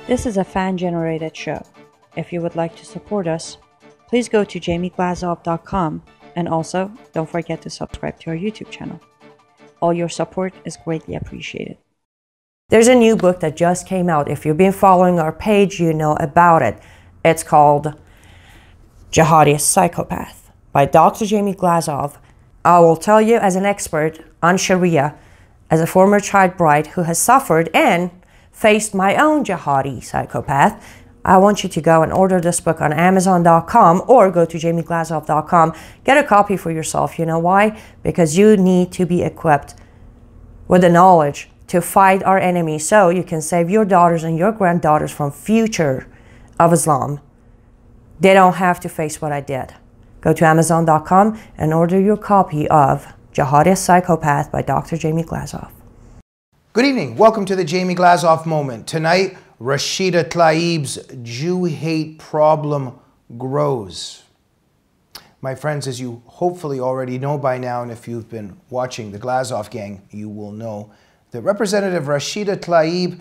This is a fan-generated show. If you would like to support us, please go to jamieglazov.com, and also don't forget to subscribe to our YouTube channel. All your support is greatly appreciated. There's a new book that just came out. If you've been following our page, you know about it. It's called Jihadi Psychopath by Dr. Jamie Glazov. I will tell you, as an expert on Sharia, as a former child bride who has suffered and faced my own jihadi psychopath, I want you to go and order this book on Amazon.com or go to jamieglazov.com. Get a copy for yourself. You know why? Because you need to be equipped with the knowledge to fight our enemies so you can save your daughters and your granddaughters from future of Islam. They don't have to face what I did. Go to Amazon.com and order your copy of Jihadi Psychopath by Dr. Jamie Glazov. Good evening. Welcome to the Jamie Glazov Moment. Tonight, Rashida Tlaib's Jew hate problem grows. My friends, as you hopefully already know by now, and if you've been watching the Glazov Gang, you will know that Representative Rashida Tlaib,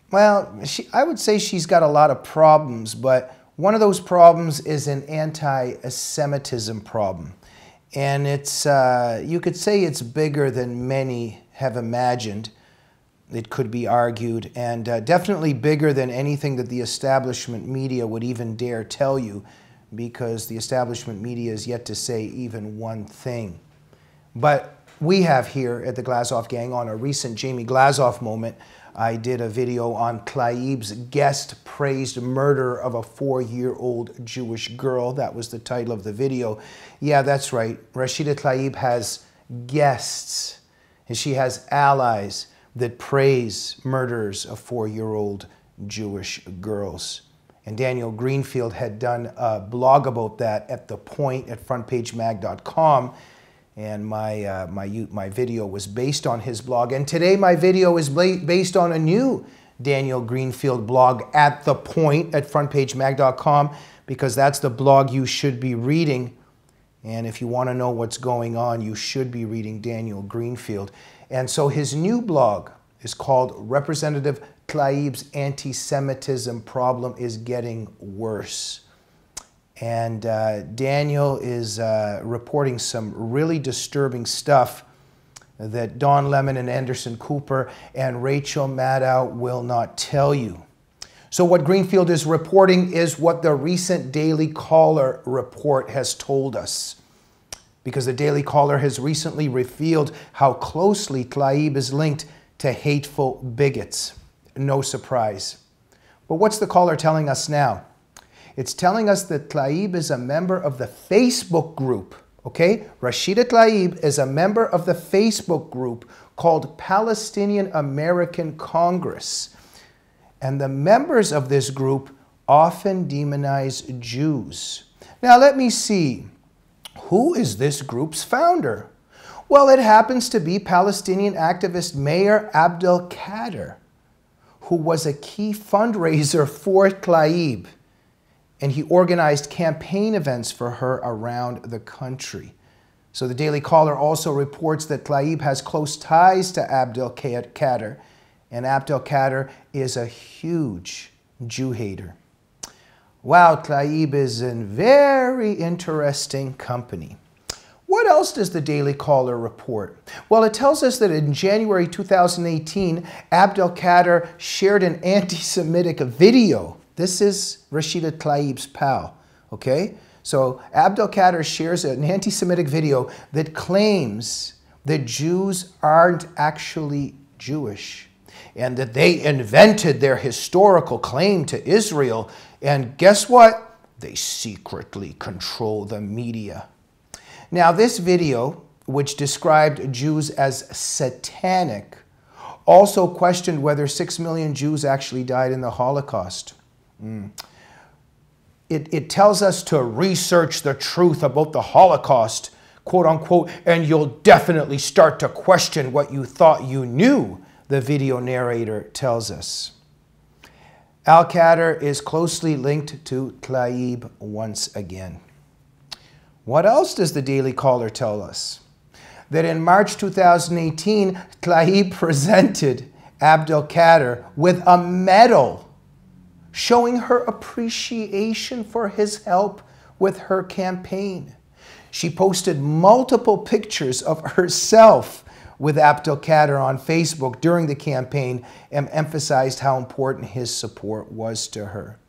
well, I would say she's got a lot of problems, but one of those problems is an anti-Semitism problem. And it's, you could say it's bigger than many have imagined. It could be argued, and definitely bigger than anything that the establishment media would even dare tell you, because the establishment media is yet to say even one thing. But we have here at the Glazov Gang, on a recent Jamie Glazov Moment, I did a video on Tlaib's guest-praised murder of a 4-year-old Jewish girl. That was the title of the video. Yeah, that's right. Rashida Tlaib has guests, and she has allies that praise murders of 4-year-old Jewish girls. And Daniel Greenfield had done a blog about that at The Point at frontpagemag.com. And my video was based on his blog. And today my video is based on a new Daniel Greenfield blog at The Point at frontpagemag.com, because that's the blog you should be reading. And if you want to know what's going on, you should be reading Daniel Greenfield. And so his new blog is called Representative Tlaib's Anti-Semitism Problem is Getting Worse. And Daniel is reporting some really disturbing stuff that Don Lemon and Anderson Cooper and Rachel Maddow will not tell you. So what Greenfield is reporting is what the recent Daily Caller report has told us. Because the Daily Caller has recently revealed how closely Tlaib is linked to hateful bigots. No surprise. But what's the caller telling us now? It's telling us that Tlaib is a member of the Facebook group, okay? Rashida Tlaib is a member of the Facebook group called Palestinian American Congress. And the members of this group often demonize Jews. Now let me see. Who is this group's founder? Well, it happens to be Palestinian activist Mayor Abdel Kader, who was a key fundraiser for Tlaib. And he organized campaign events for her around the country. So the Daily Caller also reports that Tlaib has close ties to Abdel Kader, and Abdel Kader is a huge Jew hater. Wow, Tlaib is in very interesting company. What else does the Daily Caller report? Well, it tells us that in January 2018, Abdel Kader shared an anti-Semitic video. This is Rashida Tlaib's pal, okay? So Abdel Kader shares an anti-Semitic video that claims that Jews aren't actually Jewish and that they invented their historical claim to Israel. And guess what? They secretly control the media. Now, this video, which described Jews as satanic, also questioned whether 6 million Jews actually died in the Holocaust. It tells us to research the truth about the Holocaust, quote unquote, and you'll definitely start to question what you thought you knew, the video narrator tells us. Al-Kader is closely linked to Tlaib once again. What else does the Daily Caller tell us? That in March 2018, Tlaib presented Abdel Kader with a medal showing her appreciation for his help with her campaign. She posted multiple pictures of herself with Abdelkader on Facebook during the campaign and emphasized how important his support was to her.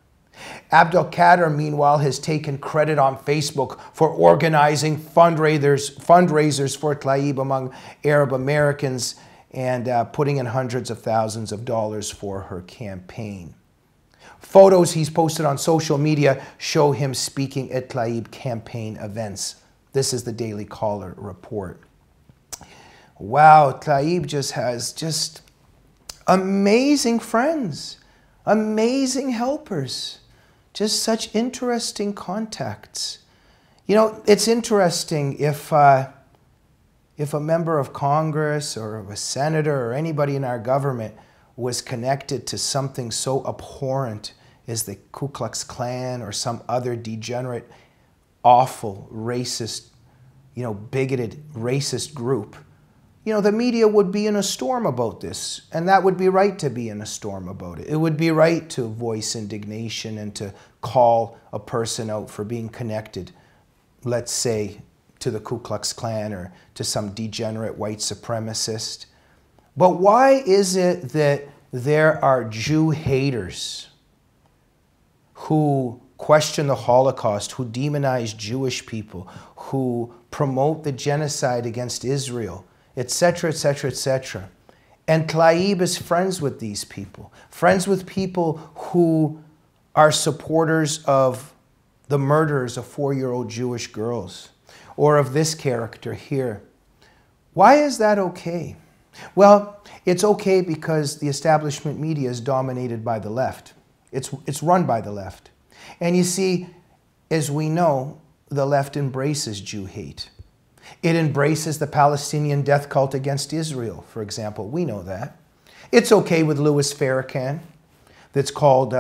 Abdelkader, meanwhile, has taken credit on Facebook for organizing fundraisers for Tlaib among Arab Americans and putting in hundreds of thousands of dollars for her campaign. Photos he's posted on social media show him speaking at Tlaib campaign events. This is the Daily Caller report. Wow, Tlaib just has amazing friends, amazing helpers, just such interesting contacts. You know, it's interesting if a member of Congress or a senator or anybody in our government was connected to something so abhorrent as the Ku Klux Klan or some other degenerate, awful, racist, bigoted, racist group. The media would be in a storm about this, and that would be right to be in a storm about it. It would be right to voice indignation and to call a person out for being connected, let's say, to the Ku Klux Klan or to some degenerate white supremacist. But why is it that there are Jew haters who question the Holocaust, who demonize Jewish people, who promote the genocide against Israel, etc., etc., etc. And Tlaib is friends with these people, friends with people who are supporters of the murders of 4-year-old Jewish girls, or of this character here. Why is that okay? Well, it's okay because the establishment media is dominated by the left. It's run by the left. And you see, as we know, the left embraces Jew hate. It embraces the Palestinian death cult against Israel, for example. We know that. It's okay with Louis Farrakhan, that's called,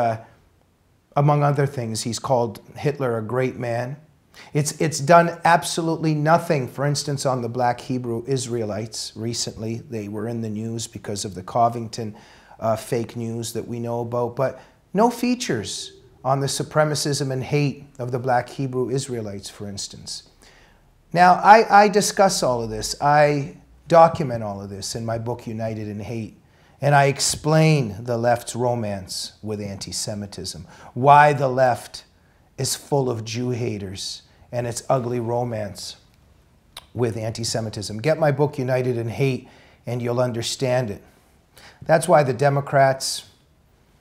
among other things, he's called Hitler a great man. It's done absolutely nothing, for instance, on the black Hebrew Israelites recently. They were in the news because of the Covington fake news that we know about, but no features on the supremacism and hate of the black Hebrew Israelites, for instance. Now, I discuss all of this. I document all of this in my book, United in Hate. And I explain the left's romance with anti-Semitism, why the left is full of Jew haters and its ugly romance with anti-Semitism. Get my book, United in Hate, and you'll understand it. That's why the Democrats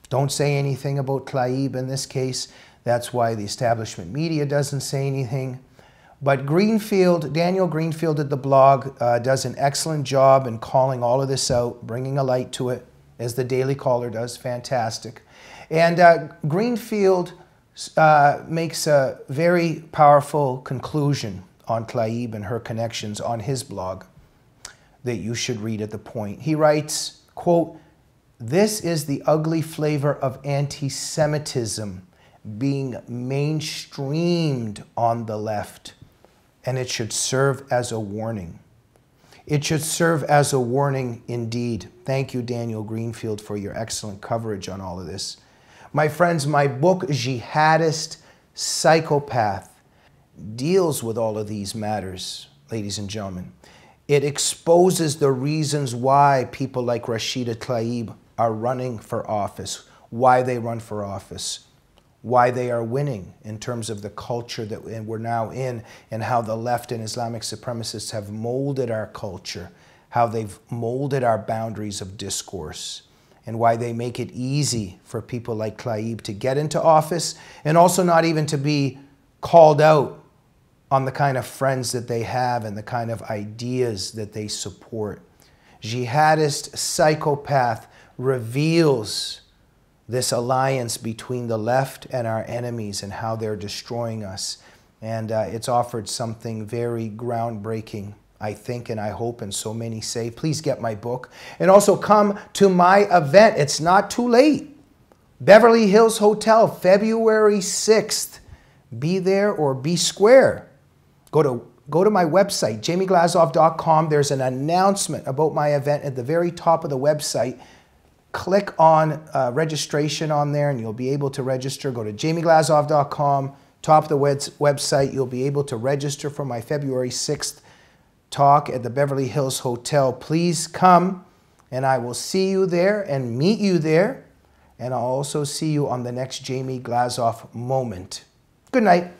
don't say anything about Tlaib in this case. That's why the establishment media doesn't say anything. But Daniel Greenfield at the blog does an excellent job in calling all of this out, bringing a light to it, as the Daily Caller does. Fantastic. And Greenfield makes a very powerful conclusion on Tlaib and her connections on his blog that you should read at the point. He writes, quote, "This is the ugly flavor of anti-Semitism being mainstreamed on the left. And it should serve as a warning." It should serve as a warning indeed. Thank you, Daniel Greenfield, for your excellent coverage on all of this. My friends, my book, Jihadist Psychopath, deals with all of these matters, ladies and gentlemen. It exposes the reasons why people like Rashida Tlaib are running for office, why they run for office, why they are winning in terms of the culture that we're now in, and how the left and Islamic supremacists have molded our culture, how they've molded our boundaries of discourse, and why they make it easy for people like Tlaib to get into office and also not even to be called out on the kind of friends that they have and the kind of ideas that they support. Jihadist Psychopath reveals this alliance between the left and our enemies and how they're destroying us. And it's offered something very groundbreaking, I think, and I hope, and so many say. Please get my book. And also come to my event. It's not too late. Beverly Hills Hotel, February 6th. Be there or be square. Go to my website, jamieglazov.com. There's an announcement about my event at the very top of the website. click on registration on there and you'll be able to register. Go to jamieglazov.com, top of the website. You'll be able to register for my February 6th talk at the Beverly Hills Hotel. Please come and I will see you there and meet you there. And I'll also see you on the next Jamie Glazov moment. Good night.